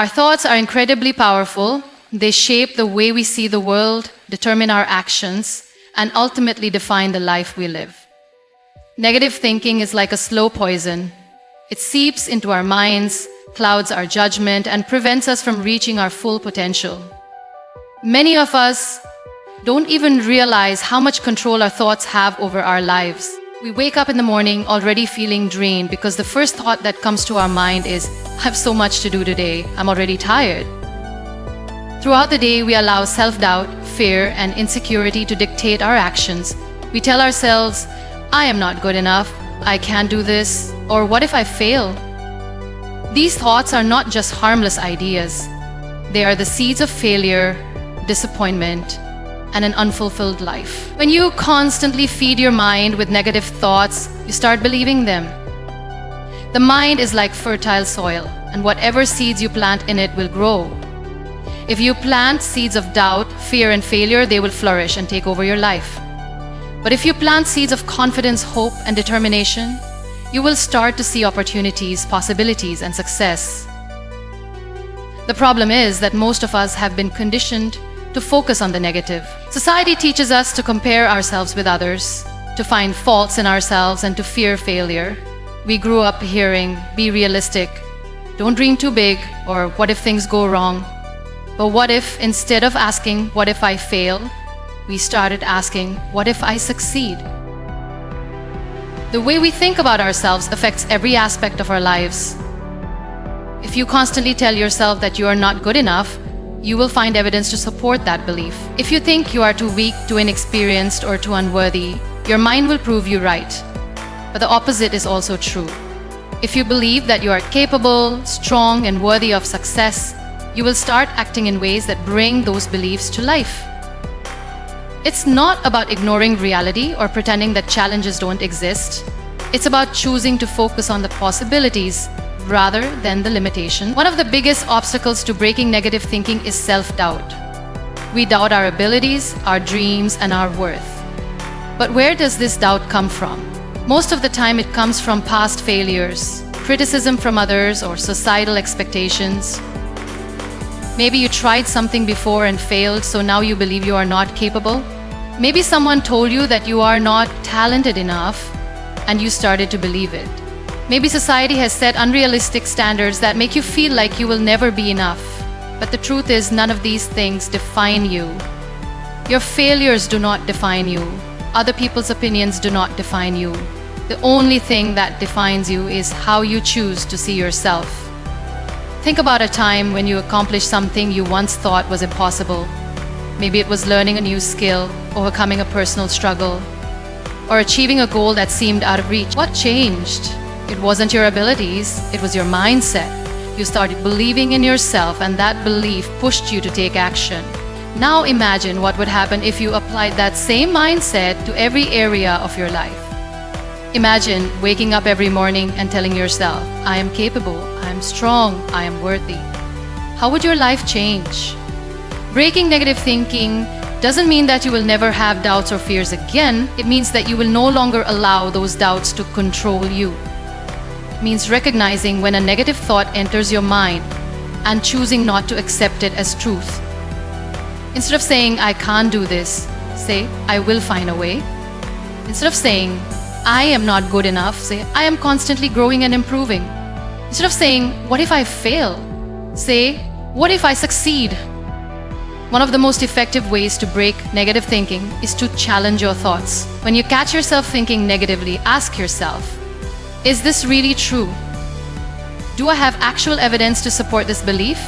Our thoughts are incredibly powerful. They shape the way we see the world, determine our actions, and ultimately define the life we live. Negative thinking is like a slow poison. It seeps into our minds, clouds our judgment, and prevents us from reaching our full potential. Many of us don't even realize how much control our thoughts have over our lives. We wake up in the morning already feeling drained because the first thought that comes to our mind is, I have so much to do today, I'm already tired. Throughout the day, we allow self-doubt, fear, and insecurity to dictate our actions. We tell ourselves, I am not good enough, I can't do this, or what if I fail? These thoughts are not just harmless ideas. They are the seeds of failure, disappointment, and an unfulfilled life. When you constantly feed your mind with negative thoughts, you start believing them. The mind is like fertile soil, and whatever seeds you plant in it will grow. If you plant seeds of doubt, fear, and failure, they will flourish and take over your life. But if you plant seeds of confidence, hope, and determination, you will start to see opportunities, possibilities, and success. The problem is that most of us have been conditioned to focus on the negative. Society teaches us to compare ourselves with others, to find faults in ourselves, and to fear failure. We grew up hearing, be realistic, don't dream too big, or what if things go wrong? But what if, instead of asking, what if I fail, we started asking, what if I succeed? The way we think about ourselves affects every aspect of our lives. If you constantly tell yourself that you are not good enough, you will find evidence to support that belief. If you think you are too weak, too inexperienced, or too unworthy, your mind will prove you right. But the opposite is also true. If you believe that you are capable, strong, and worthy of success, you will start acting in ways that bring those beliefs to life. It's not about ignoring reality or pretending that challenges don't exist. It's about choosing to focus on the possibilities rather than the limitation. One of the biggest obstacles to breaking negative thinking is self-doubt. We doubt our abilities, our dreams, and our worth. But where does this doubt come from? Most of the time it comes from past failures, criticism from others, or societal expectations. Maybe you tried something before and failed, so now you believe you are not capable. Maybe someone told you that you are not talented enough, and you started to believe it. Maybe society has set unrealistic standards that make you feel like you will never be enough. But the truth is, none of these things define you. Your failures do not define you. Other people's opinions do not define you. The only thing that defines you is how you choose to see yourself. Think about a time when you accomplished something you once thought was impossible. Maybe it was learning a new skill, overcoming a personal struggle, or achieving a goal that seemed out of reach. What changed? It wasn't your abilities, it was your mindset. You started believing in yourself, and that belief pushed you to take action. Now imagine what would happen if you applied that same mindset to every area of your life. Imagine waking up every morning and telling yourself, I am capable, I am strong, I am worthy. How would your life change? Breaking negative thinking doesn't mean that you will never have doubts or fears again. It means that you will no longer allow those doubts to control you. It means recognizing when a negative thought enters your mind and choosing not to accept it as truth. Instead of saying, I can't do this, say, I will find a way. Instead of saying, I am not good enough, say, I am constantly growing and improving. Instead of saying, what if I fail? Say, what if I succeed? One of the most effective ways to break negative thinking is to challenge your thoughts. When you catch yourself thinking negatively, ask yourself, is this really true? Do I have actual evidence to support this belief?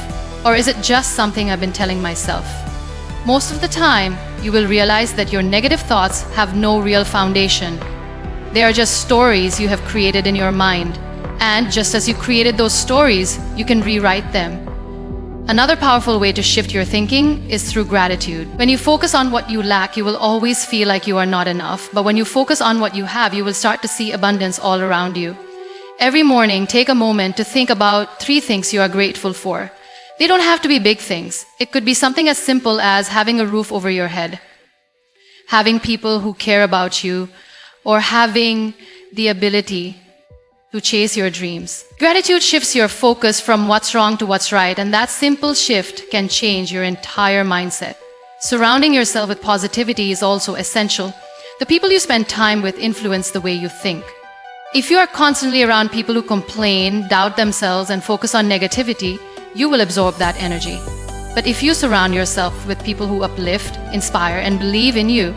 Or is it just something I've been telling myself? Most of the time, you will realize that your negative thoughts have no real foundation. They are just stories you have created in your mind. And just as you created those stories, you can rewrite them. Another powerful way to shift your thinking is through gratitude. When you focus on what you lack, you will always feel like you are not enough. But when you focus on what you have, you will start to see abundance all around you. Every morning, take a moment to think about 3 things you are grateful for. They don't have to be big things. It could be something as simple as having a roof over your head, having people who care about you, or having the ability to chase your dreams. Gratitude shifts your focus from what's wrong to what's right, and that simple shift can change your entire mindset. Surrounding yourself with positivity is also essential. The people you spend time with influence the way you think. If you are constantly around people who complain, doubt themselves, and focus on negativity, you will absorb that energy. But if you surround yourself with people who uplift, inspire, and believe in you,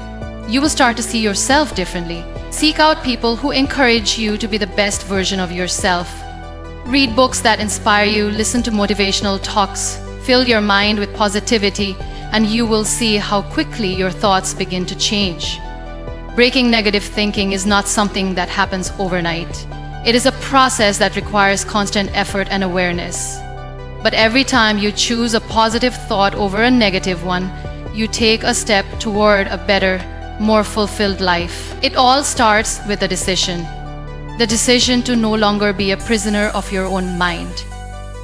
you will start to see yourself differently. Seek out people who encourage you to be the best version of yourself. Read books that inspire you, listen to motivational talks, fill your mind with positivity, and you will see how quickly your thoughts begin to change. Breaking negative thinking is not something that happens overnight. It is a process that requires constant effort and awareness. But every time you choose a positive thought over a negative one, you take a step toward a better, more fulfilled life. It all starts with a decision. The decision to no longer be a prisoner of your own mind.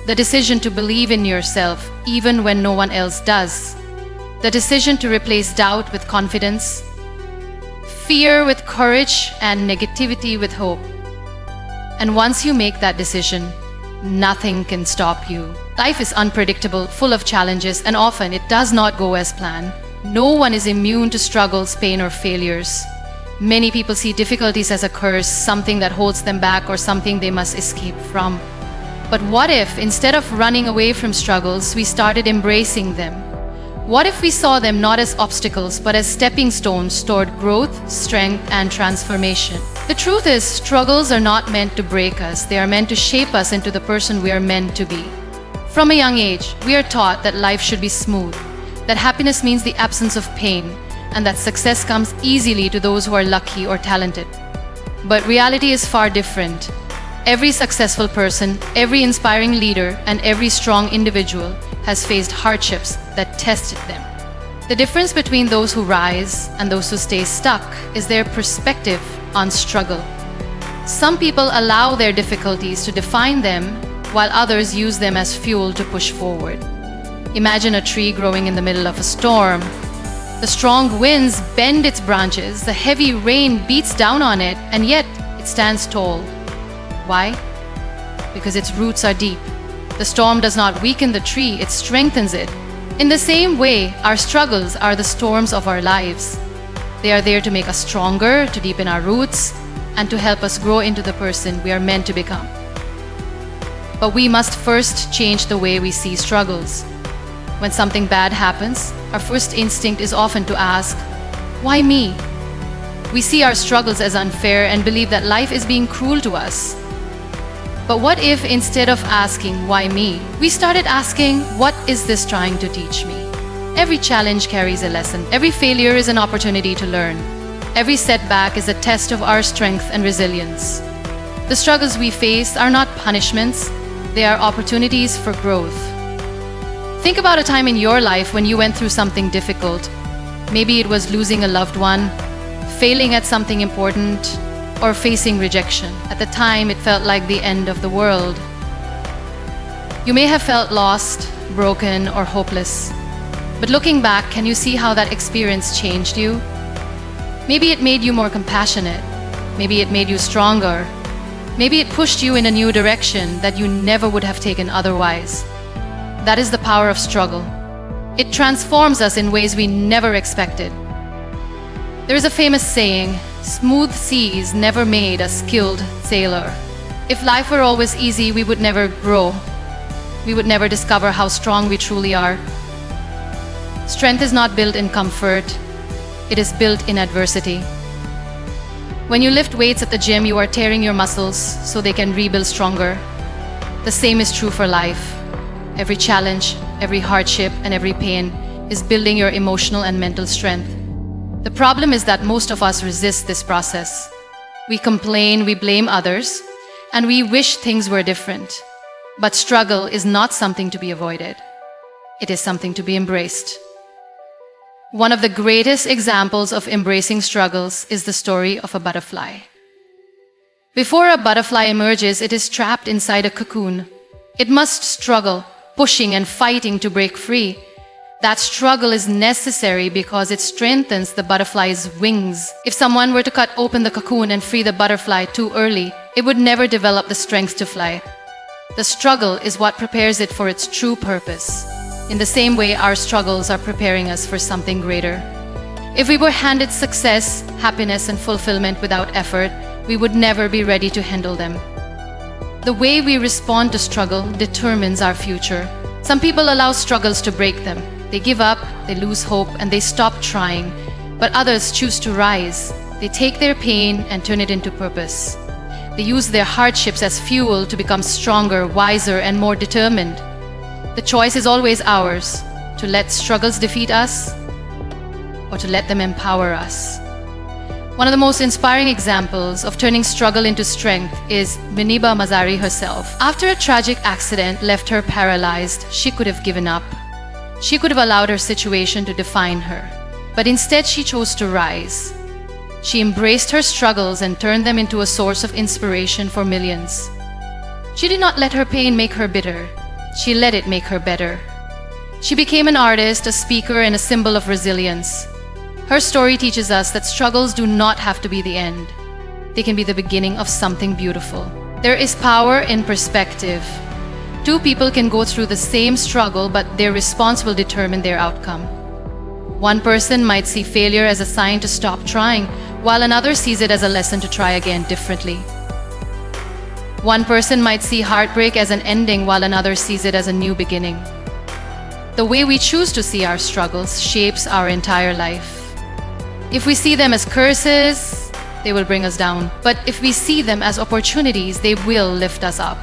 The decision to believe in yourself even when no one else does. The decision to replace doubt with confidence, fear with courage, and negativity with hope. And once you make that decision, nothing can stop you. Life is unpredictable, full of challenges, and often it does not go as planned. No one is immune to struggles, pain, or failures. Many people see difficulties as a curse, something that holds them back or something they must escape from. But what if, instead of running away from struggles, we started embracing them? What if we saw them not as obstacles, but as stepping stones toward growth, strength, and transformation? The truth is, struggles are not meant to break us. They are meant to shape us into the person we are meant to be. From a young age, we are taught that life should be smooth, that happiness means the absence of pain, and that success comes easily to those who are lucky or talented. But reality is far different. Every successful person, every inspiring leader, and every strong individual has faced hardships that tested them. The difference between those who rise and those who stay stuck is their perspective on struggle. Some people allow their difficulties to define them, while others use them as fuel to push forward. Imagine a tree growing in the middle of a storm. The strong winds bend its branches, the heavy rain beats down on it, and yet it stands tall. Why? Because its roots are deep. The storm does not weaken the tree, it strengthens it. In the same way, our struggles are the storms of our lives. They are there to make us stronger, to deepen our roots, and to help us grow into the person we are meant to become. But we must first change the way we see struggles. When something bad happens, our first instinct is often to ask, why me? We see our struggles as unfair and believe that life is being cruel to us. But what if, instead of asking, why me, we started asking, what is this trying to teach me? Every challenge carries a lesson. Every failure is an opportunity to learn. Every setback is a test of our strength and resilience. The struggles we face are not punishments, they are opportunities for growth. Think about a time in your life when you went through something difficult. Maybe it was losing a loved one, failing at something important, or facing rejection. At the time, it felt like the end of the world. You may have felt lost, broken, or hopeless. But looking back, can you see how that experience changed you? Maybe it made you more compassionate. Maybe it made you stronger. Maybe it pushed you in a new direction that you never would have taken otherwise. That is the power of struggle. It transforms us in ways we never expected. There is a famous saying, smooth seas never made a skilled sailor. If life were always easy, we would never grow. We would never discover how strong we truly are. Strength is not built in comfort. It is built in adversity. When you lift weights at the gym, you are tearing your muscles so they can rebuild stronger. The same is true for life. Every challenge, every hardship, and every pain is building your emotional and mental strength. The problem is that most of us resist this process. We complain, we blame others, and we wish things were different. But struggle is not something to be avoided. It is something to be embraced. One of the greatest examples of embracing struggles is the story of a butterfly. Before a butterfly emerges, it is trapped inside a cocoon. It must struggle, pushing and fighting to break free. That struggle is necessary because it strengthens the butterfly's wings. If someone were to cut open the cocoon and free the butterfly too early, it would never develop the strength to fly. The struggle is what prepares it for its true purpose. In the same way, our struggles are preparing us for something greater. If we were handed success, happiness, and fulfillment without effort, we would never be ready to handle them. The way we respond to struggle determines our future. Some people allow struggles to break them. They give up, they lose hope, and they stop trying. But others choose to rise. They take their pain and turn it into purpose. They use their hardships as fuel to become stronger, wiser, and more determined. The choice is always ours, to let struggles defeat us or to let them empower us. One of the most inspiring examples of turning struggle into strength is MUNIBA Mazari herself. After a tragic accident left her paralyzed, she could have given up. She could have allowed her situation to define her. But instead, she chose to rise. She embraced her struggles and turned them into a source of inspiration for millions. She did not let her pain make her bitter. She let it make her better. She became an artist, a speaker, and a symbol of resilience. Her story teaches us that struggles do not have to be the end. They can be the beginning of something beautiful. There is power in perspective. Two people can go through the same struggle, but their response will determine their outcome. One person might see failure as a sign to stop trying, while another sees it as a lesson to try again differently. One person might see heartbreak as an ending, while another sees it as a new beginning. The way we choose to see our struggles shapes our entire life. If we see them as curses, they will bring us down. But if we see them as opportunities, they will lift us up.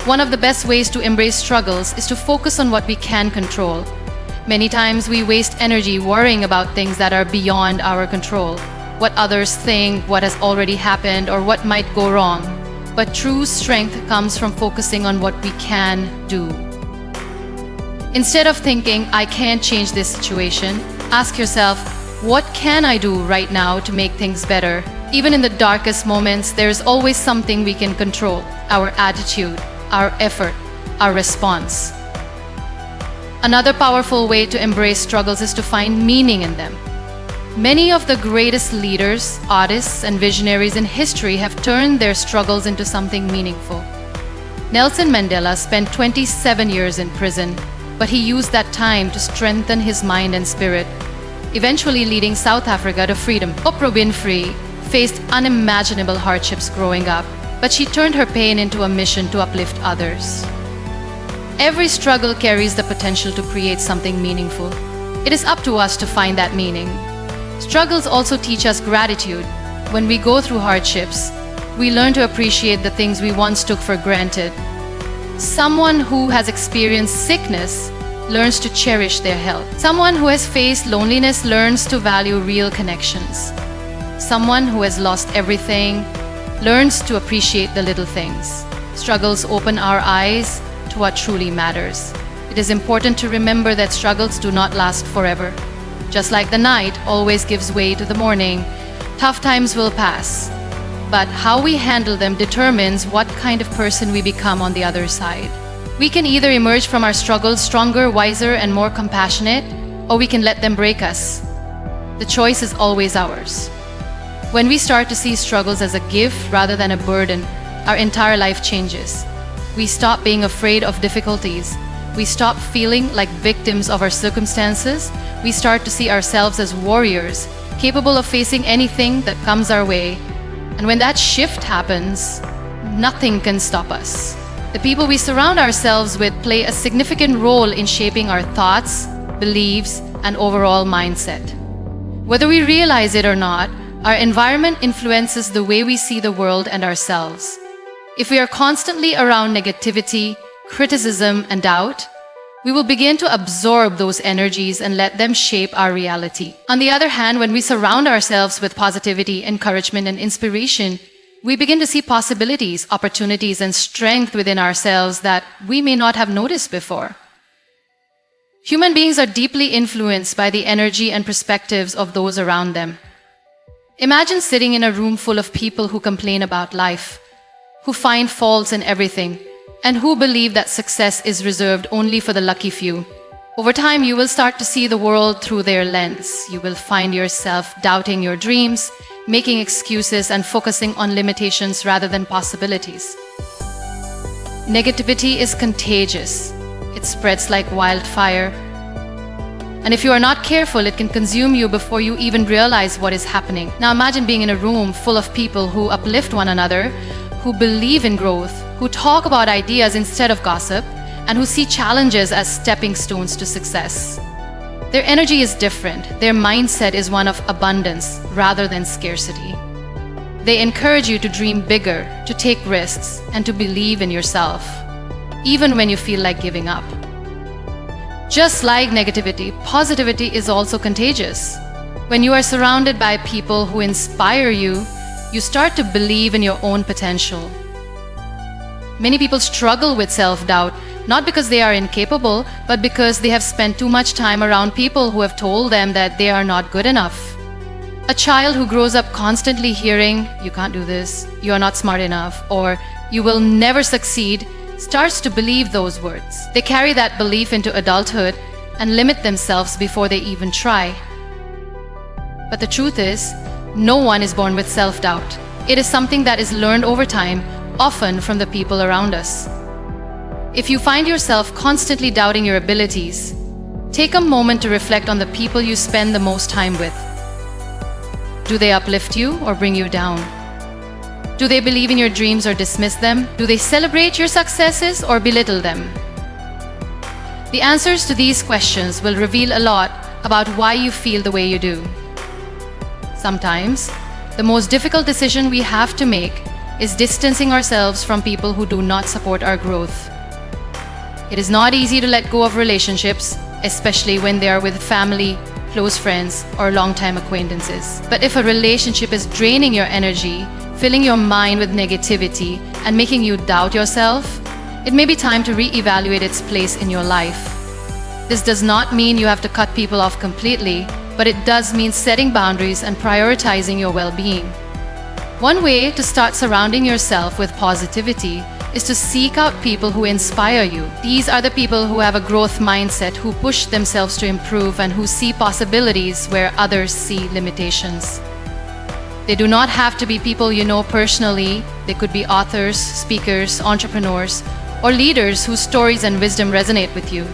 One of the best ways to embrace struggles is to focus on what we can control. Many times we waste energy worrying about things that are beyond our control. What others think, what has already happened, or what might go wrong. But true strength comes from focusing on what we can do. Instead of thinking, I can't change this situation, ask yourself, what can I do right now to make things better? Even in the darkest moments, there is always something we can control: our attitude, our effort, our response. Another powerful way to embrace struggles is to find meaning in them. Many of the greatest leaders, artists, and visionaries in history have turned their struggles into something meaningful. Nelson Mandela spent 27 years in prison, but he used that time to strengthen his mind and spirit, eventually leading South Africa to freedom. Oprah Winfrey faced unimaginable hardships growing up, but she turned her pain into a mission to uplift others. Every struggle carries the potential to create something meaningful. It is up to us to find that meaning. Struggles also teach us gratitude. When we go through hardships, we learn to appreciate the things we once took for granted. Someone who has experienced sickness learns to cherish their health. Someone who has faced loneliness learns to value real connections. Someone who has lost everything learns to appreciate the little things. Struggles open our eyes to what truly matters. It is important to remember that struggles do not last forever. Just like the night always gives way to the morning, tough times will pass. But how we handle them determines what kind of person we become on the other side. We can either emerge from our struggles stronger, wiser, and more compassionate, or we can let them break us. The choice is always ours. When we start to see struggles as a gift rather than a burden, our entire life changes. We stop being afraid of difficulties. We stop feeling like victims of our circumstances. We start to see ourselves as warriors, capable of facing anything that comes our way. And when that shift happens, nothing can stop us. The people we surround ourselves with play a significant role in shaping our thoughts, beliefs, and overall mindset. Whether we realize it or not, our environment influences the way we see the world and ourselves. If we are constantly around negativity, criticism, and doubt, we will begin to absorb those energies and let them shape our reality. On the other hand, when we surround ourselves with positivity, encouragement, and inspiration, we begin to see possibilities, opportunities, and strength within ourselves that we may not have noticed before. Human beings are deeply influenced by the energy and perspectives of those around them. Imagine sitting in a room full of people who complain about life, who find faults in everything, and who believe that success is reserved only for the lucky few. Over time, you will start to see the world through their lens. You will find yourself doubting your dreams, making excuses and focusing on limitations rather than possibilities. Negativity is contagious. It spreads like wildfire. And if you are not careful, it can consume you before you even realize what is happening. Now imagine being in a room full of people who uplift one another, who believe in growth, who talk about ideas instead of gossip, and who see challenges as stepping stones to success. Their energy is different. Their mindset is one of abundance rather than scarcity. They encourage you to dream bigger, to take risks, and to believe in yourself, even when you feel like giving up. Just like negativity, positivity is also contagious. When you are surrounded by people who inspire you, you start to believe in your own potential. Many people struggle with self-doubt, not because they are incapable, but because they have spent too much time around people who have told them that they are not good enough. A child who grows up constantly hearing, "You can't do this," "You are not smart enough," or "You will never succeed," starts to believe those words. They carry that belief into adulthood and limit themselves before they even try. But the truth is, no one is born with self-doubt. It is something that is learned over time, often from the people around us. If you find yourself constantly doubting your abilities, take a moment to reflect on the people you spend the most time with. Do they uplift you or bring you down? Do they believe in your dreams or dismiss them? Do they celebrate your successes or belittle them? The answers to these questions will reveal a lot about why you feel the way you do. Sometimes, the most difficult decision we have to make is distancing ourselves from people who do not support our growth. It is not easy to let go of relationships, especially when they are with family, close friends, or long-time acquaintances. But if a relationship is draining your energy, filling your mind with negativity, and making you doubt yourself, it may be time to re-evaluate its place in your life. This does not mean you have to cut people off completely, but it does mean setting boundaries and prioritizing your well-being. One way to start surrounding yourself with positivity is to seek out people who inspire you. These are the people who have a growth mindset, who push themselves to improve, and who see possibilities where others see limitations. They do not have to be people you know personally. They could be authors, speakers, entrepreneurs, or leaders whose stories and wisdom resonate with you.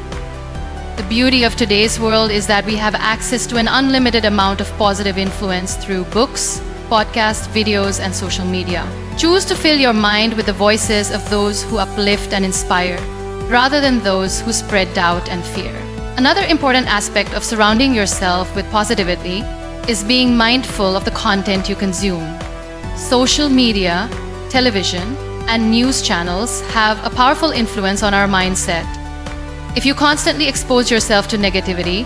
The beauty of today's world is that we have access to an unlimited amount of positive influence through books, podcasts, videos, and social media. Choose to fill your mind with the voices of those who uplift and inspire, rather than those who spread doubt and fear. Another important aspect of surrounding yourself with positivity is being mindful of the content you consume. Social media, television, and news channels have a powerful influence on our mindset. If you constantly expose yourself to negativity,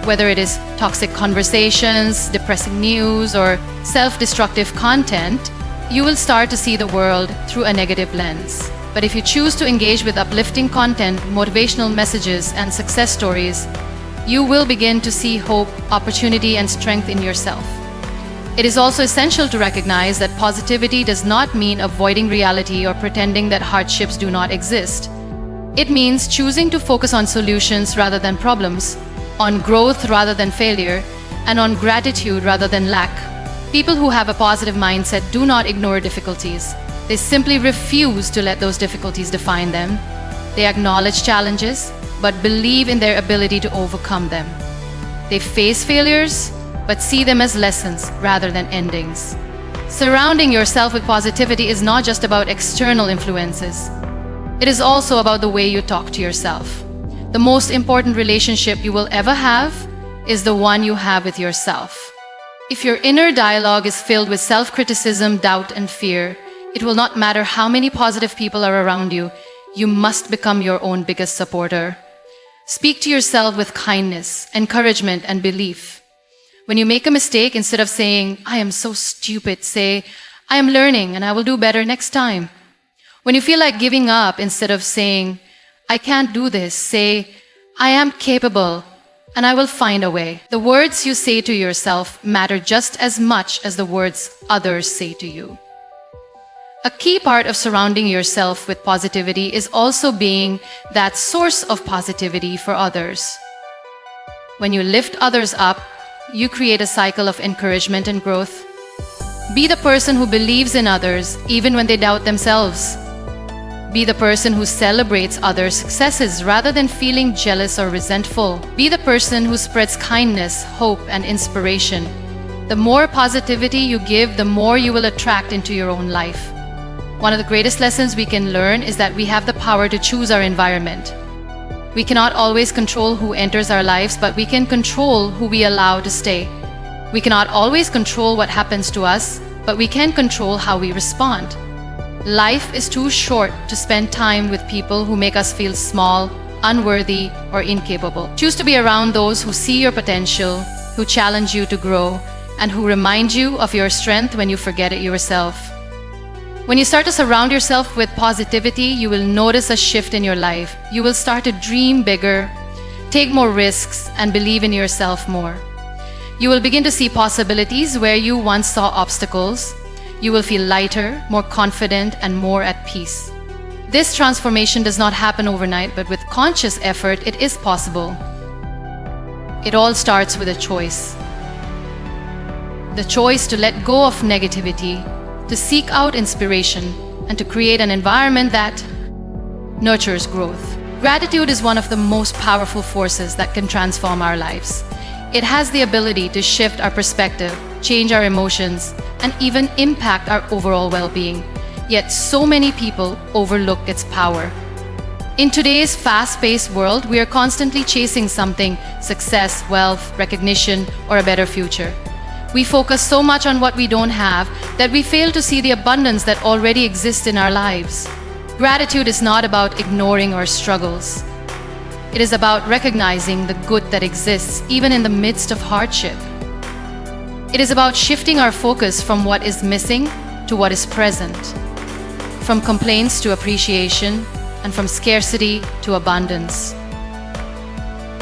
whether it is toxic conversations, depressing news, or self-destructive content, you will start to see the world through a negative lens. But if you choose to engage with uplifting content, motivational messages, and success stories, you will begin to see hope, opportunity, and strength in yourself. It is also essential to recognize that positivity does not mean avoiding reality or pretending that hardships do not exist. It means choosing to focus on solutions rather than problems, on growth rather than failure, and on gratitude rather than lack. People who have a positive mindset do not ignore difficulties. They simply refuse to let those difficulties define them. They acknowledge challenges, but believe in their ability to overcome them. They face failures, but see them as lessons rather than endings. Surrounding yourself with positivity is not just about external influences. It is also about the way you talk to yourself. The most important relationship you will ever have is the one you have with yourself. If your inner dialogue is filled with self-criticism, doubt, and fear, it will not matter how many positive people are around you. You must become your own biggest supporter. Speak to yourself with kindness, encouragement, and belief. When you make a mistake, instead of saying, "I am so stupid," say, "I am learning and I will do better next time." When you feel like giving up, instead of saying, "I can't do this," say, "I am capable and I will find a way." The words you say to yourself matter just as much as the words others say to you. A key part of surrounding yourself with positivity is also being that source of positivity for others. When you lift others up, you create a cycle of encouragement and growth. Be the person who believes in others even when they doubt themselves. Be the person who celebrates others' successes rather than feeling jealous or resentful. Be the person who spreads kindness, hope, and inspiration. The more positivity you give, the more you will attract into your own life. One of the greatest lessons we can learn is that we have the power to choose our environment. We cannot always control who enters our lives, but we can control who we allow to stay. We cannot always control what happens to us, but we can control how we respond. Life is too short to spend time with people who make us feel small, unworthy, or incapable. Choose to be around those who see your potential, who challenge you to grow, and who remind you of your strength when you forget it yourself. When you start to surround yourself with positivity, you will notice a shift in your life. You will start to dream bigger, take more risks, and believe in yourself more. You will begin to see possibilities where you once saw obstacles. You will feel lighter, more confident, and more at peace. This transformation does not happen overnight, but with conscious effort, it is possible. It all starts with a choice. The choice to let go of negativity, to seek out inspiration, and to create an environment that nurtures growth. Gratitude is one of the most powerful forces that can transform our lives. It has the ability to shift our perspective, change our emotions, and even impact our overall well-being. Yet so many people overlook its power. In today's fast-paced world, we are constantly chasing something: success, wealth, recognition, or a better future. We focus so much on what we don't have that we fail to see the abundance that already exists in our lives. Gratitude is not about ignoring our struggles. It is about recognizing the good that exists even in the midst of hardship. It is about shifting our focus from what is missing to what is present, from complaints to appreciation, and from scarcity to abundance.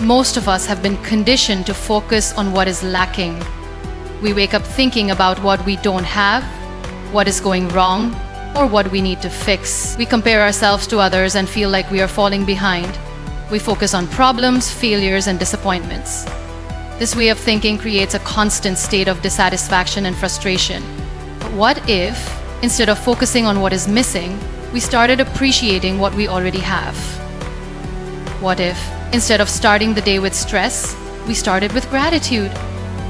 Most of us have been conditioned to focus on what is lacking. We wake up thinking about what we don't have, what is going wrong, or what we need to fix. We compare ourselves to others and feel like we are falling behind. We focus on problems, failures, and disappointments. This way of thinking creates a constant state of dissatisfaction and frustration. But what if, instead of focusing on what is missing, we started appreciating what we already have? What if, instead of starting the day with stress, we started with gratitude?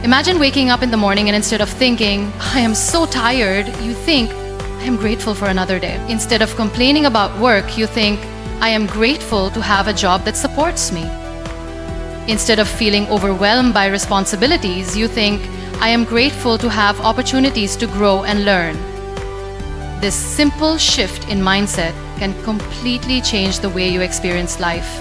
Imagine waking up in the morning and instead of thinking, "I am so tired," you think, "I am grateful for another day." Instead of complaining about work, you think, "I am grateful to have a job that supports me." Instead of feeling overwhelmed by responsibilities, you think, "I am grateful to have opportunities to grow and learn." This simple shift in mindset can completely change the way you experience life.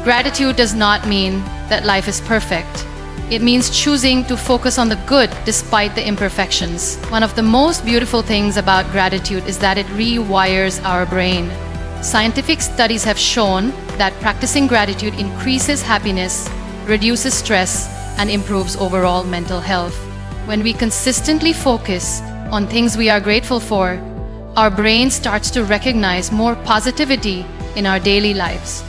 Gratitude does not mean that life is perfect. It means choosing to focus on the good despite the imperfections. One of the most beautiful things about gratitude is that it rewires our brain. Scientific studies have shown that practicing gratitude increases happiness, reduces stress, and improves overall mental health. When we consistently focus on things we are grateful for, our brain starts to recognize more positivity in our daily lives.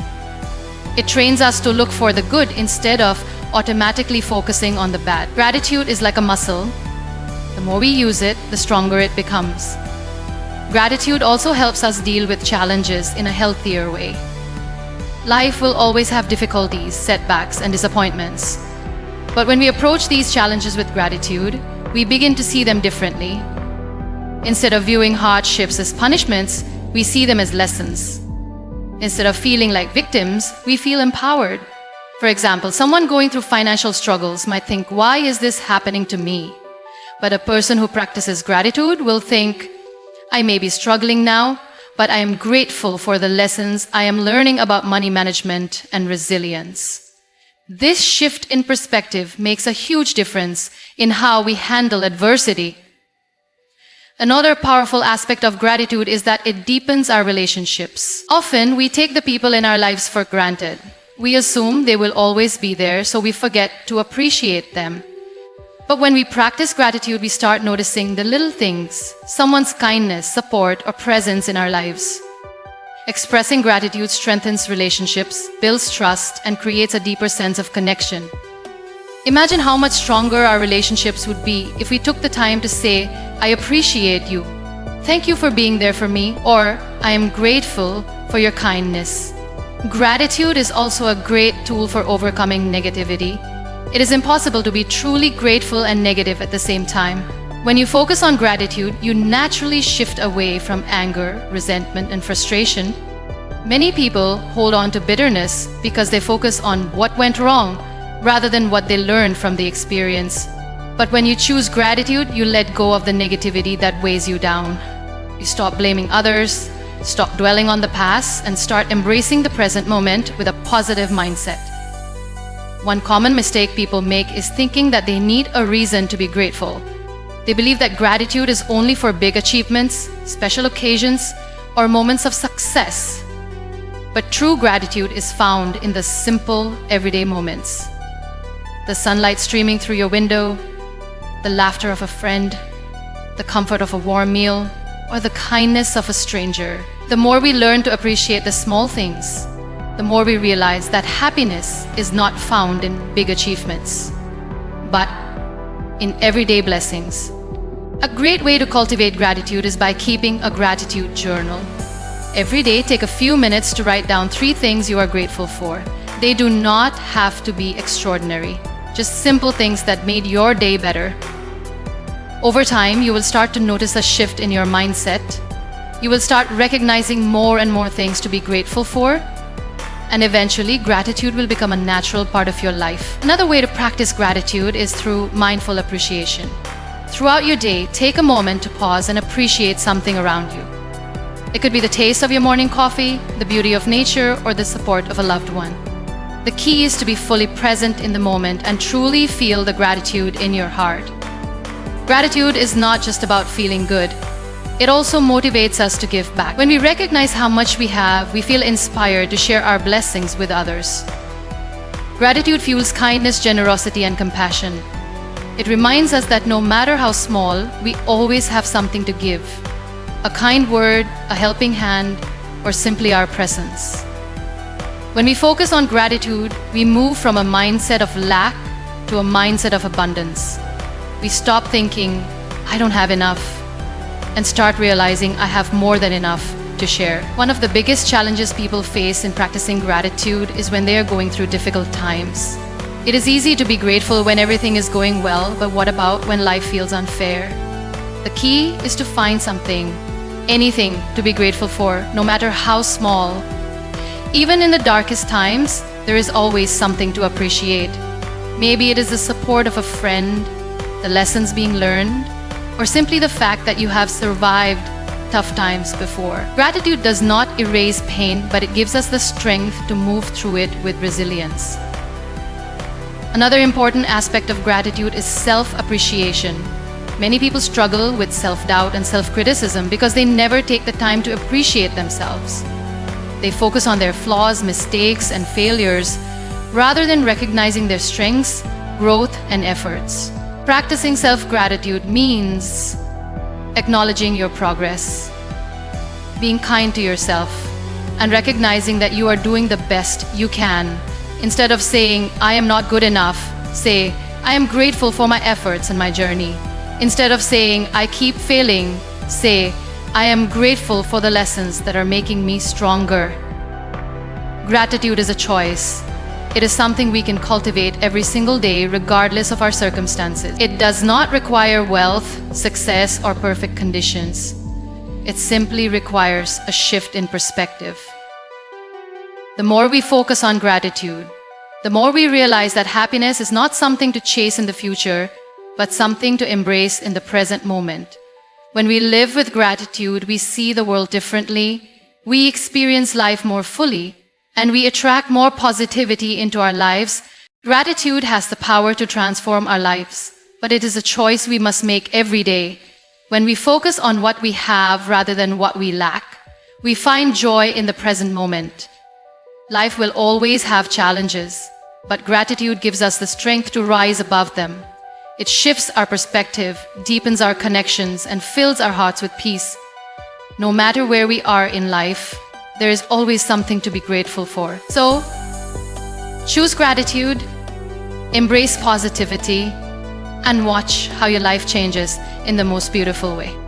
It trains us to look for the good instead of automatically focusing on the bad. Gratitude is like a muscle. The more we use it, the stronger it becomes. Gratitude also helps us deal with challenges in a healthier way. Life will always have difficulties, setbacks, and disappointments. But when we approach these challenges with gratitude, we begin to see them differently. Instead of viewing hardships as punishments, we see them as lessons. Instead of feeling like victims, we feel empowered. For example, someone going through financial struggles might think, "Why is this happening to me?" But a person who practices gratitude will think, "I may be struggling now, but I am grateful for the lessons I am learning about money management and resilience." This shift in perspective makes a huge difference in how we handle adversity. Another powerful aspect of gratitude is that it deepens our relationships. Often, we take the people in our lives for granted. We assume they will always be there, so we forget to appreciate them. But when we practice gratitude, we start noticing the little things, someone's kindness, support, or presence in our lives. Expressing gratitude strengthens relationships, builds trust, and creates a deeper sense of connection. Imagine how much stronger our relationships would be if we took the time to say, I appreciate you. Thank you for being there for me, or I am grateful for your kindness. Gratitude is also a great tool for overcoming negativity. It is impossible to be truly grateful and negative at the same time. When you focus on gratitude, you naturally shift away from anger, resentment, and frustration. Many people hold on to bitterness because they focus on what went wrong rather than what they learned from the experience. But when you choose gratitude, you let go of the negativity that weighs you down. You stop blaming others, stop dwelling on the past, and start embracing the present moment with a positive mindset. One common mistake people make is thinking that they need a reason to be grateful. They believe that gratitude is only for big achievements, special occasions, or moments of success. But true gratitude is found in the simple, everyday moments. The sunlight streaming through your window, the laughter of a friend, the comfort of a warm meal, or the kindness of a stranger. The more we learn to appreciate the small things, the more we realize that happiness is not found in big achievements, but in everyday blessings. A great way to cultivate gratitude is by keeping a gratitude journal. Every day, take a few minutes to write down 3 things you are grateful for. They do not have to be extraordinary, just simple things that made your day better. Over time, you will start to notice a shift in your mindset. You will start recognizing more and more things to be grateful for, and eventually, gratitude will become a natural part of your life. Another way to practice gratitude is through mindful appreciation. Throughout your day, take a moment to pause and appreciate something around you. It could be the taste of your morning coffee, the beauty of nature, or the support of a loved one. The key is to be fully present in the moment and truly feel the gratitude in your heart. Gratitude is not just about feeling good. It also motivates us to give back. When we recognize how much we have, we feel inspired to share our blessings with others. Gratitude fuels kindness, generosity, and compassion. It reminds us that no matter how small, we always have something to give. A kind word, a helping hand, or simply our presence. When we focus on gratitude, we move from a mindset of lack to a mindset of abundance. We stop thinking, I don't have enough, and start realizing I have more than enough to share. One of the biggest challenges people face in practicing gratitude is when they are going through difficult times. It is easy to be grateful when everything is going well, but what about when life feels unfair? The key is to find something, anything to be grateful for, no matter how small. Even in the darkest times, there is always something to appreciate. Maybe it is the support of a friend, the lessons being learned, or simply the fact that you have survived tough times before. Gratitude does not erase pain, but it gives us the strength to move through it with resilience. Another important aspect of gratitude is self-appreciation. Many people struggle with self-doubt and self-criticism because they never take the time to appreciate themselves. They focus on their flaws, mistakes, and failures rather than recognizing their strengths, growth, and efforts. Practicing self-gratitude means acknowledging your progress, being kind to yourself, and recognizing that you are doing the best you can. Instead of saying, I am not good enough, say, I am grateful for my efforts and my journey. Instead of saying, I keep failing, say, I am grateful for the lessons that are making me stronger. Gratitude is a choice. It is something we can cultivate every single day, regardless of our circumstances. It does not require wealth, success, or perfect conditions. It simply requires a shift in perspective. The more we focus on gratitude, the more we realize that happiness is not something to chase in the future, but something to embrace in the present moment. When we live with gratitude, we see the world differently, we experience life more fully, and we attract more positivity into our lives. Gratitude has the power to transform our lives, but it is a choice we must make every day. When we focus on what we have rather than what we lack, we find joy in the present moment. Life will always have challenges, but gratitude gives us the strength to rise above them. It shifts our perspective, deepens our connections, and fills our hearts with peace. No matter where we are in life, there is always something to be grateful for. So, choose gratitude, embrace positivity, and watch how your life changes in the most beautiful way.